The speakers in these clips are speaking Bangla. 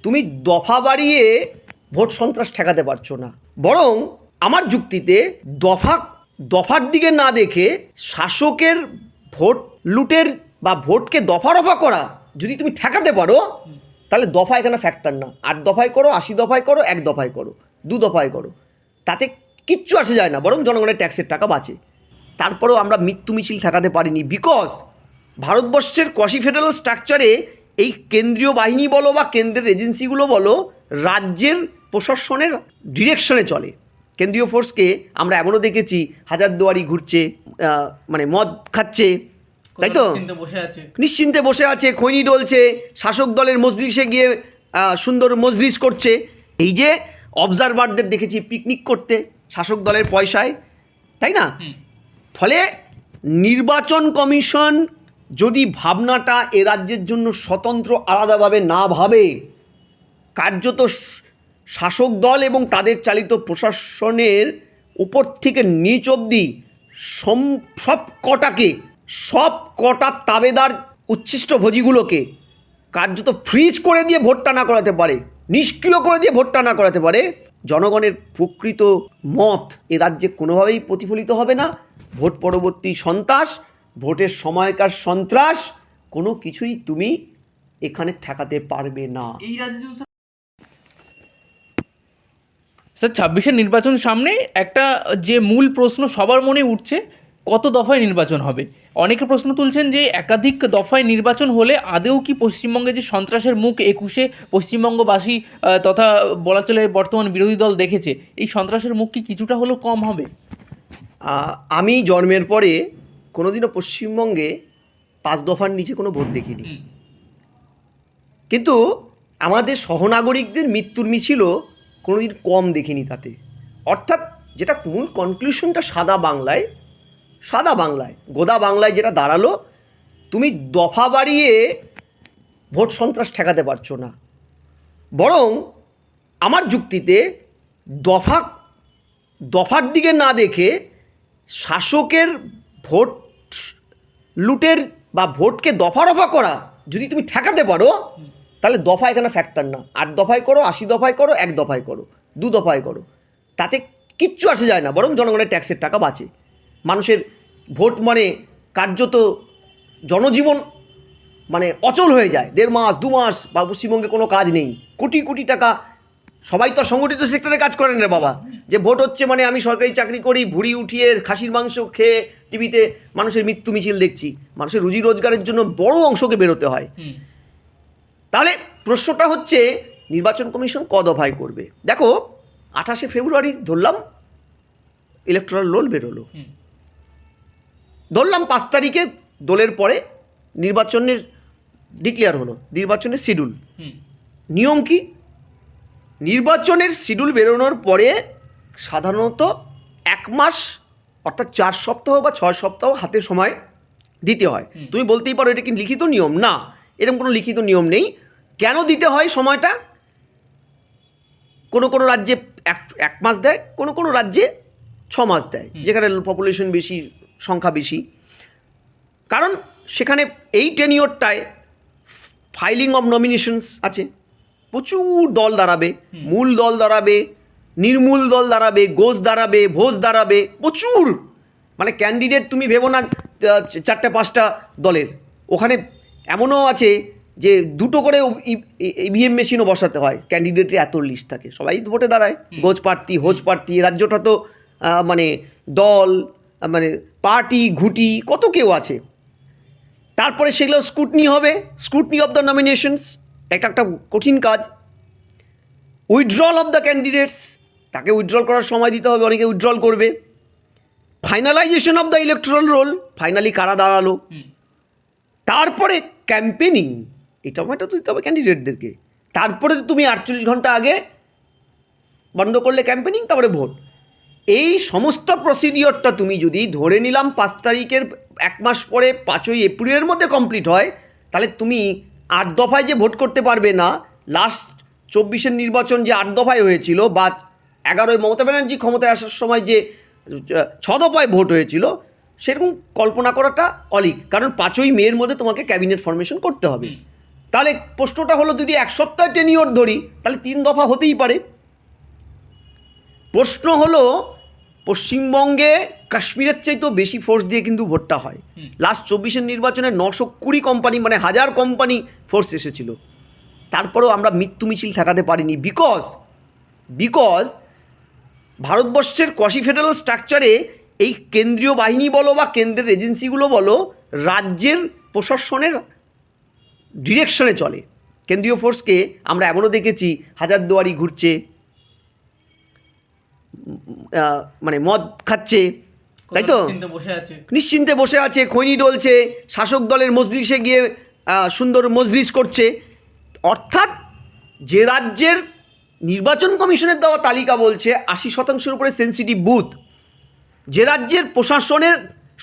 তুমি দফা বাড়িয়ে ভোট সন্ত্রাস ঠেকাতে পারছো না, বরং আমার যুক্তিতে দফার দিকে না দেখে শাসকের ভোট লুটের বা ভোটকে দফা রফা করা যদি তুমি ঠেকাতে পারো, তাহলে দফা এখানে ফ্যাক্টর না। 8 দফায় করো, 80 দফায় করো, 1 দফায় করো, 2 দফায় করো, তাতে কিচ্ছু আসে যায় না, বরং জনগণের ট্যাক্সের টাকা বাঁচে। তারপরেও আমরা মৃত্যু মিছিল ঠেকাতে পারিনি, বিকজ ভারতবর্ষের কোয়াসি ফেডারেল স্ট্রাকচারে এই কেন্দ্রীয় বাহিনী বলো বা কেন্দ্রের এজেন্সিগুলো বলো রাজ্যের প্রশাসনের ডিরেকশনে চলে। কেন্দ্রীয় ফোর্সকে আমরা এমনও দেখেছি হাজারদুয়ারি ঘুরছে, মানে মদ খাচ্ছে, তাই তো, নিশ্চিন্তে বসে আছে, খৈনি ডলছে, শাসক দলের মজলিসে গিয়ে সুন্দর মজলিস করছে। এই যে অবজারভারদের দেখেছি পিকনিক করতে শাসক দলের পয়সায়, তাই না? ফলে নির্বাচন কমিশন যদি ভাবনাটা এ রাজ্যের জন্য স্বতন্ত্র আলাদাভাবে না ভাবে, কার্যত শাসক দল এবং তাদের চালিত প্রশাসনের উপর থেকে নিচ অবধি সব কটা তাবেদার উচ্ছিষ্ট ভোজিগুলোকে কার্যত ফ্রিজ করে দিয়ে ভোটটা না করাতে পারে, নিষ্ক্রিয় করে দিয়ে ভোটটা না করাতে পারে, জনগণের প্রকৃত মত এ রাজ্যে কোনোভাবেই প্রতিফলিত হবে না। ভোট পরবর্তী সন্ত্রাস, ভোটের সময়কার সন্ত্রাস, কোনো কিছুই তুমি এখানে ঠেকাতে পারবে না। এই রাজ্যে স্যার 26-এর নির্বাচন সামনে একটা যে মূল প্রশ্ন সবার মনে উঠছে, কত দফায় নির্বাচন হবে? অনেকে প্রশ্ন তুলছেন যে একাধিক দফায় নির্বাচন হলে আদেও কি পশ্চিমবঙ্গে যে সন্ত্রাসের মুখ 21-এ পশ্চিমবঙ্গবাসী তথা বলা চলে বর্তমান বিরোধী দল দেখেছে, এই সন্ত্রাসের মুখ কি কিছুটা হলেও কম হবে? আমি জন্মের পরে কোনোদিনও পশ্চিমবঙ্গে 5 দফার নিচে কোনো ভোট দেখিনি, কিন্তু আমাদের সহনাগরিকদের মৃত্যুর মিছিলও কোনোদিন কম দেখিনি তাতে। অর্থাৎ যেটা মূল কনক্লুশনটা সাদা বাংলায় গোদা বাংলায় যেটা দাঁড়ালো, তুমি দফা বাড়িয়ে ভোট সন্ত্রাস ঠেকাতে পারছো না, বরং আমার যুক্তিতে দফার দিকে না দেখে শাসকের ভোট লুটের বা ভোটকে দফা রফা করা যদি তুমি ঠেকাতে পারো, তাহলে দফা এখানে ফ্যাক্টর না। 8 দফায় করো, 80 দফায় করো, 1 দফায় করো, 2 দফায় করো, তাতে কিচ্ছু আসে যায় না, বরং জনগণের ট্যাক্সের টাকা বাঁচে। মানুষের ভোট মানে কার্যত জনজীবন মানে অচল হয়ে যায়। 1.5 মাস 2 মাস বা পশ্চিমবঙ্গে কোনো কাজ নেই, কোটি কোটি টাকা। সবাই তো সংগঠিত সেক্টরে কাজ করেন রে বাবা, যে ভোট হচ্ছে মানে আমি সরকারি চাকরি করি, ভুড়ি উঠিয়ে খাসির মাংস খেয়ে টিভিতে মানুষের মৃত্যু মিছিল দেখছি। মানুষের রুজি রোজগারের জন্য বড় অংশকে বেরোতে হয়। তাহলে প্রশ্নটা হচ্ছে নির্বাচন কমিশন ক দফায় করবে? দেখো 28শে ফেব্রুয়ারি ধরলাম ইলেকটোরাল রোল বেরোলো, ধরলাম 5 তারিখে দোলের পরে নির্বাচনের ডিক্লেয়ার হলো, নির্বাচনের শিডিউল। নিয়ম কি? নির্বাচনের শিডিউল বেরোনোর পরে সাধারণত 1 মাস অর্থাৎ 4 সপ্তাহ বা 6 সপ্তাহ হাতে সময় দিতে হয়। তুমি বলতেই পারো এটা কি লিখিত নিয়ম? না, এরকম কোনো লিখিত নিয়ম নেই। কেন দিতে হয় সময়টা? কোনো কোনো রাজ্যে 1 মাস দেয়, কোনো কোনো রাজ্যে 6 মাস দেয়, যেখানে পপুলেশন বেশি, সংখ্যা বেশি। কারণ সেখানে এই টেনিওরটায় ফাইলিং অফ নমিনেশনস আছে, প্রচুর দল দাঁড়াবে, মূল দল দাঁড়াবে, নির্মূল দল দাঁড়াবে, গোছ দাঁড়াবে, ভোজ দাঁড়াবে, প্রচুর। মানে ক্যান্ডিডেট তুমি ভেবো না 4-5টা দলের, ওখানে এমনও আছে যে 2টো করে ইভিএম মেশিনও বসাতে হয়। ক্যান্ডিডেটের এত লিস্ট থাকে, সবাই ভোটে দাঁড়ায়, গোছ প্রার্থী, হোজ প্রার্থী। রাজ্যটা তো মানে দল, মানে পার্টি, ঘুটি, কত কেউ আছে। তারপরে সেগুলো স্ক্রুটনি হবে, স্ক্রুটনি অফ দ্য নমিনেশনস, একটা কঠিন কাজ। উইথড্রল অফ দ্য ক্যান্ডিডেটস, তাকে উইথড্রল করার সময় দিতে হবে, অনেকে উইথড্রল করবে। Finalisation of the electoral role, finally কারা দাঁড়ালো। তারপরে ক্যাম্পেনিং, এটা তো দিতে হবে ক্যান্ডিডেটদেরকে। তারপরে তুমি 48 ঘন্টা আগে বন্ধ করলে ক্যাম্পেনিং, তারপরে ভোট। এই সমস্ত প্রসিডিওরটা তুমি যদি ধরে নিলাম 5 তারিখের 1 মাস পরে 5ই এপ্রিলের মধ্যে কমপ্লিট হয়, তাহলে তুমি 8 দফায় যে ভোট করতে পারবে না। লাস্ট 24-এর নির্বাচন যে 8 দফায় হয়েছিল, বা 11-ই মমতা ব্যানার্জি ক্ষমতায় আসার সময় যে 6 দফায় ভোট হয়েছিল, সেরকম কল্পনা করাটা অলিক। কারণ 5ই মের মধ্যে তোমাকে ক্যাবিনেট ফরমেশন করতে হবে। তাহলে প্রশ্নটা হলো, যদি এক সপ্তাহ টেনিওর ধরি তাহলে 3 দফা হতেই পারে। প্রশ্ন হলো, পশ্চিমবঙ্গে কাশ্মীরের চাইতেও বেশি ফোর্স দিয়ে কিন্তু ভোটটা হয়। লাস্ট 24-এর নির্বাচনে 920 কোম্পানি, মানে 1000 কোম্পানি ফোর্স এসেছিল, তারপরেও আমরা মৃত্যু মিছিল ঠেকাতে পারিনি। বিকজ ভারতবর্ষের কোয়াসি ফেডারেল স্ট্রাকচারে এই কেন্দ্রীয় বাহিনী বলো বা কেন্দ্রের এজেন্সিগুলো বলো, রাজ্যের প্রশাসনের ডিরেকশনে চলে। কেন্দ্রীয় ফোর্সকে আমরা এমনও দেখেছি হাজারদুয়ারি ঘুরছে, মানে মদ খাচ্ছে, তাই তো, নিশ্চিন্তে বসে আছে, খৈনি ডলছে, শাসক দলের মজলিসে গিয়ে সুন্দর মজলিস করছে। অর্থাৎ যে রাজ্যের নির্বাচন কমিশনের দেওয়া তালিকা বলছে 80%-এর উপরে সেন্সিটিভ বুথ, যে রাজ্যের প্রশাসনের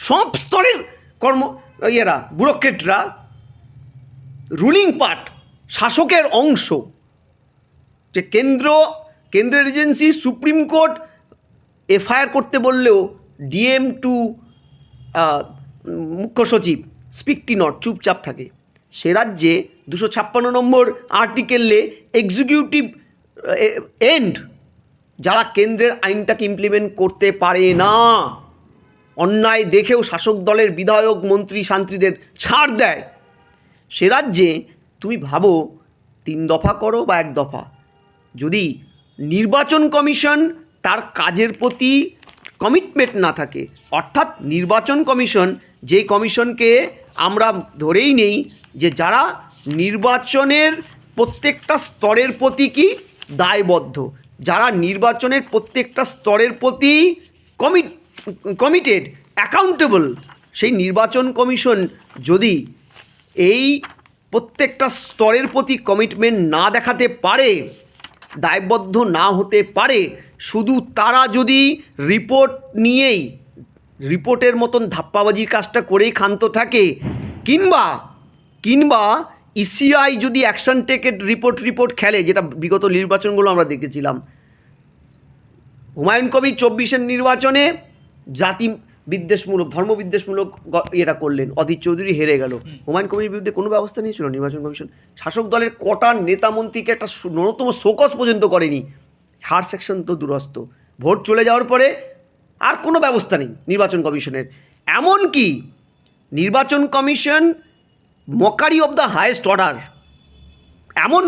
সব স্তরের ব্যুরোক্রেটরা রুলিং পার্ট, শাসকের অংশ, যে কেন্দ্রের এজেন্সি সুপ্রিম কোর্ট এফআইআর করতে বললেও ডিএম টু মুখ্য সচিব স্পিকটি নট, চুপচাপ থাকে। সে রাজ্যে 256 নম্বর আর্টিকেলে এক্সিকিউটিভ এন্ড, যারা কেন্দ্রের আইনটাকে ইমপ্লিমেন্ট করতে পারে না, অন্যায় দেখেও শাসক দলের বিধায়ক মন্ত্রী শান্ত্রীদের ছাড় দেয়, সে রাজ্যে তুমি ভাবো 3 দফা করো বা 1 দফা, যদি নির্বাচন কমিশন তার কাজের প্রতি কমিটমেন্ট না থাকে, অর্থাৎ নির্বাচন কমিশন, যে কমিশনকে আমরা ধরেই নেই যে যারা নির্বাচনের প্রত্যেকটা স্তরের প্রতি কি দায়বদ্ধ, যারা নির্বাচনের প্রত্যেকটা স্তরের প্রতি কমিটেড, অ্যাকাউন্টেবল, সেই নির্বাচন কমিশন যদি এই প্রত্যেকটা স্তরের প্রতি কমিটমেন্ট না দেখাতে পারে, দায়বদ্ধ না হতে পারে, শুধু তারা যদি রিপোর্ট নিয়েই রিপোর্টের মতন ধাপ্পাবাজির কাজটা করেই ক্ষান্ত থাকে, কিংবা ইসিআই যদি অ্যাকশন টেকেড রিপোর্ট খেলে, যেটা বিগত নির্বাচনগুলো আমরা দেখেছিলাম। হুমায়ুন কবির 24-এর নির্বাচনে জাতি বিদ্বেষমূলক, ধর্মবিদ্বেষমূলক এটা করলেন, অধীর চৌধুরী হেরে গেল। হুমায়ুন কবির বিরুদ্ধে কোনো ব্যবস্থা নিয়েছিল নির্বাচন কমিশন? শাসক দলের কটা নেতা মন্ত্রীকে একটা ন্যূনতম শোকজ পর্যন্ত করেনি। হার সেকশন তো দূরস্থ, ভোট চলে যাওয়ার পরে আর কোনো ব্যবস্থা নেই নির্বাচন কমিশনের। এমনকি নির্বাচন commission mockery of the highest order এমন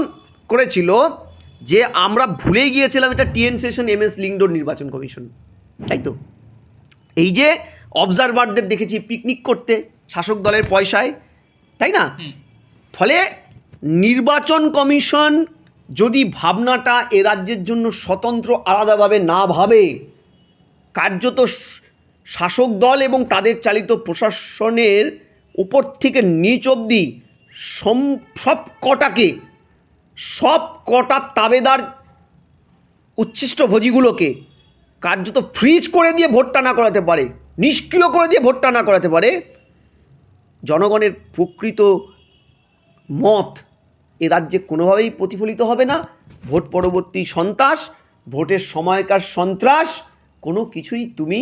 করেছিল যে আমরা ভুলেই গিয়েছিলাম এটা টিএন সেশন MS লিংডোর নির্বাচন কমিশন, তাই তো। এই যে অবজারভারদের দেখেছি পিকনিক করতে শাসক দলের পয়সায়, তাই না? ফলে নির্বাচন কমিশন যদি ভাবনাটা এ রাজ্যের জন্য স্বতন্ত্র আলাদাভাবে না ভাবে, কার্যত শাসক দল এবং তাদের চালিত প্রশাসনের উপর থেকে নিচ অবধি সব কটা তাবেদার উচ্ছিষ্ট ভোজিগুলোকে কার্যত ফ্রিজ করে দিয়ে ভোটটা না করাতে পারে, নিষ্ক্রিয় করে দিয়ে ভোটটা না করাতে পারে, জনগণের প্রকৃত মত এ রাজ্যে কোনোভাবেই প্রতিফলিত হবে না। ভোট পরবর্তী সন্ত্রাস, ভোটের সময়কার সন্ত্রাস, কোনো কিছুই তুমি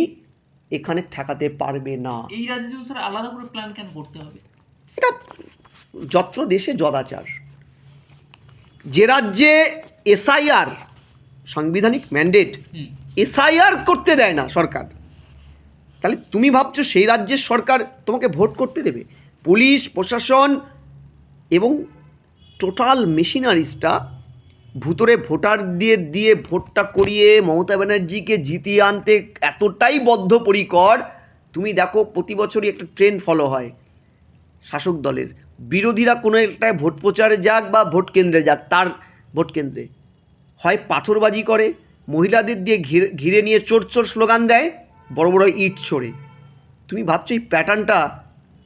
এখানে ঠেকাতে পারবে না। এই রাজ্যে স্যার আলাদা করে প্ল্যান কেন করতে হবে? এটা যত্র দেশে যদাচার। যে রাজ্যে এসআইআর সাংবিধানিক ম্যান্ডেট, এসআইআর করতে দেয় না সরকার, তাহলে তুমি ভাবছো সেই রাজ্যের সরকার তোমাকে ভোট করতে দেবে? পুলিশ প্রশাসন এবং টোটাল মেশিনারিজটা ভুতরে ভোটার দিয়ে ভোটটা করিয়ে মমতা ব্যানার্জিকে জিতিয়ে আনতে এতটাই বদ্ধপরিকর। তুমি দেখো প্রতি বছরই একটা ট্রেন্ড ফলো হয় শাসক দলের, বিরোধীরা কোনো একটা ভোট প্রচারে যাক বা ভোট কেন্দ্রে যাক, তার ভোট কেন্দ্রে হয় পাথরবাজি করে, মহিলাদের দিয়ে ঘিরে নিয়ে চোর চোর স্লোগান দেয়, বড় বড় ইট ছোড়ে। তুমি ভাবছো এই প্যাটার্নটা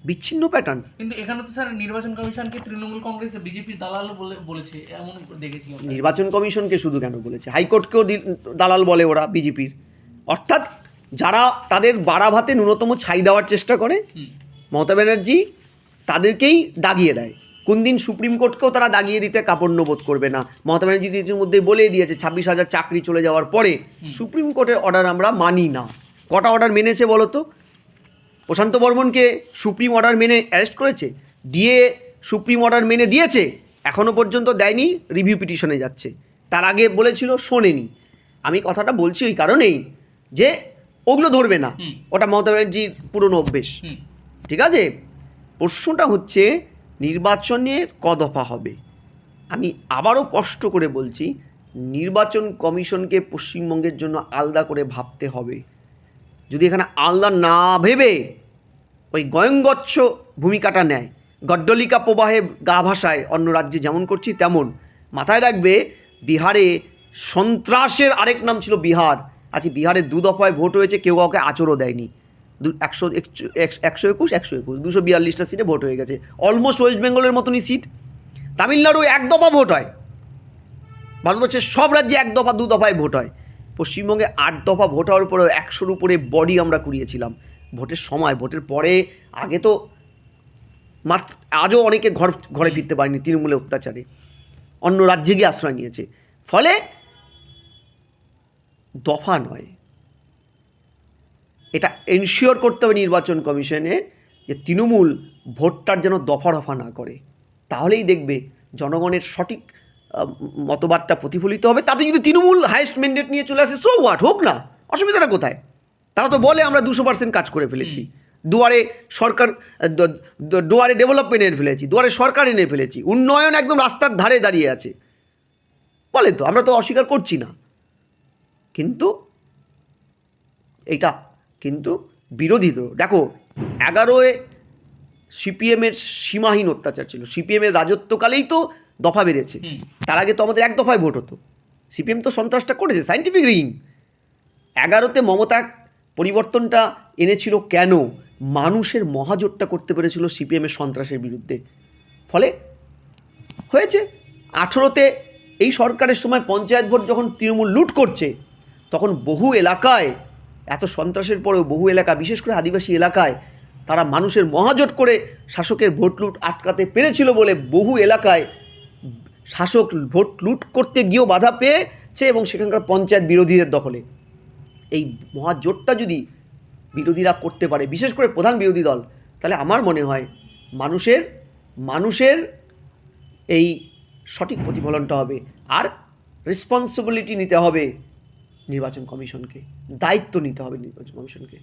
বিচ্ছিন্ন প্যাটার্ন? কিন্তু এখানে তো স্যার নির্বাচন কমিশনকে তৃণমূল কংগ্রেস বিজেপির দালাল বলেছে, এমন দেখেছি। নির্বাচন কমিশনকে শুধু কেন বলেছে, হাইকোর্টকেও দালাল বলে ওরা বিজেপির। অর্থাৎ যারা তাদের বাড়াভাতে ন্যূনতম ছাই দেওয়ার চেষ্টা করে, মমতা ব্যানার্জি তাদেরকেই দাগিয়ে দেয়। কোন দিন সুপ্রিম কোর্টকেও তারা দাগিয়ে দিতে কাপড় বোধ করবে না। মমতা ব্যানার্জি ইতিমধ্যে বলেই দিয়েছে 26,000 চাকরি চলে যাওয়ার পরে সুপ্রিম কোর্টের অর্ডার আমরা মানি না। কটা অর্ডার মেনেছে বলো তো? প্রশান্ত বর্মনকে সুপ্রিম অর্ডার মেনে অ্যারেস্ট করেছে, ডিএ সুপ্রিম অর্ডার মেনে দিয়েছে, এখনও পর্যন্ত দেয়নি, রিভিউ পিটিশনে যাচ্ছে। তার আগে বলেছিল শোনেনি। আমি কথাটা বলছি ওই কারণেই যে ওগুলো ধরবে না, ওটা মমতা ব্যানার্জির পুরনো অভ্যেস। ঠিক আছে, প্রশ্নটা হচ্ছে নির্বাচনের ক দফা হবে। আমি আবারও স্পষ্ট করে বলছি, নির্বাচন কমিশনকে পশ্চিমবঙ্গের জন্য আলাদা করে ভাবতে হবে। যদি এখানে আলাদা না ভেবে ওই গয়ঙ্গচ্ছ ভূমিকাটা নেয়, গড্ডলিকা প্রবাহে গা ভাসায় অন্য রাজ্যে যেমন করছি তেমন, মাথায় রাখবে বিহারে সন্ত্রাসের আরেক নাম ছিল বিহার। আজকে বিহারে 2 দফায় ভোট হয়েছে, কেউ কাউকে আচরও দেয়নি। 121 242টা সিটে ভোট হয়ে গেছে, অলমোস্ট ওয়েস্ট বেঙ্গলের মতনই সিট। তামিলনাড়ু 1 দফা ভোট হয়, ভারতবর্ষের সব রাজ্যে 1 দফা 2 দফায় ভোট হয়। পশ্চিমবঙ্গে 8 দফা ভোট হওয়ার উপরে 100-র উপরে বডি আমরা কুড়িয়েছিলাম। ভোটের সময়, ভোটের পরে, আগে তো আজও অনেকে ঘরে ফিরতে পারেনি তৃণমূলের অত্যাচারে, অন্য রাজ্যে গিয়ে আশ্রয় নিয়েছে। ফলে দফা নয়, এটা এনশিওর করতে হবে নির্বাচন কমিশনের যে তৃণমূল ভোটটার যেন দফা রফা না করে। তাহলেই দেখবে জনগণের সঠিক মতবাদটা প্রতিফলিত হবে। তাতে যদি তৃণমূল হাইয়েস্ট ম্যান্ডেট নিয়ে চলে আসে, সো হোয়াট, হোক না, অসুবিধাটা কোথায়? তারা তো বলে আমরা 200% কাজ করে ফেলেছি, দুয়ারে সরকার, দুয়ারে ডেভেলপমেন্ট এনে ফেলেছি, দুয়ারে সরকার এনে ফেলেছি, উন্নয়ন একদম রাস্তার ধারে দাঁড়িয়ে আছে বলে। তো আমরা তো অস্বীকার করছি না, কিন্তু এইটা কিন্তু বিরোধী তো দেখো, 11-এ সিপিএমের সীমাহীন অত্যাচার ছিল, সিপিএমের রাজত্বকালেই তো দফা বেড়েছে। তার আগে তো আমাদের 1 দফায় ভোট হতো। সিপিএম তো সন্ত্রাসটা করেছে, সাইন্টিফিক রিং। 11-তে মমতা পরিবর্তনটা এনেছিল কেন? মানুষের মহাজোটটা করতে পেরেছিল সিপিএমের সন্ত্রাসের বিরুদ্ধে, ফলে হয়েছে। 18-তে এই সরকারের সময় পঞ্চায়েত ভোট যখন তৃণমূল লুট করছে, তখন বহু এলাকায়, এত সন্ত্রাসের পরেও বহু এলাকা, বিশেষ করে আদিবাসী এলাকায়, তারা মানুষের মহাজোট করে শাসকের ভোট লুট আটকাতে পেরেছিল বলে বহু এলাকায় শাসক ভোট লুট করতে গিয়েও বাধা পেয়েছে এবং সেখানকার পঞ্চায়েত বিরোধীদের দখলে। এই মহাজোটটা যদি বিরোধীরা করতে পারে, বিশেষ করে প্রধান বিরোধী দল, তাহলে আমার মনে হয় মানুষের এই সঠিক প্রতিফলনটা হবে। আর রেসপন্সিবিলিটি নিতে হবে নির্বাচন কমিশনকে, দায়িত্ব নিতে হবে নির্বাচন কমিশনকে।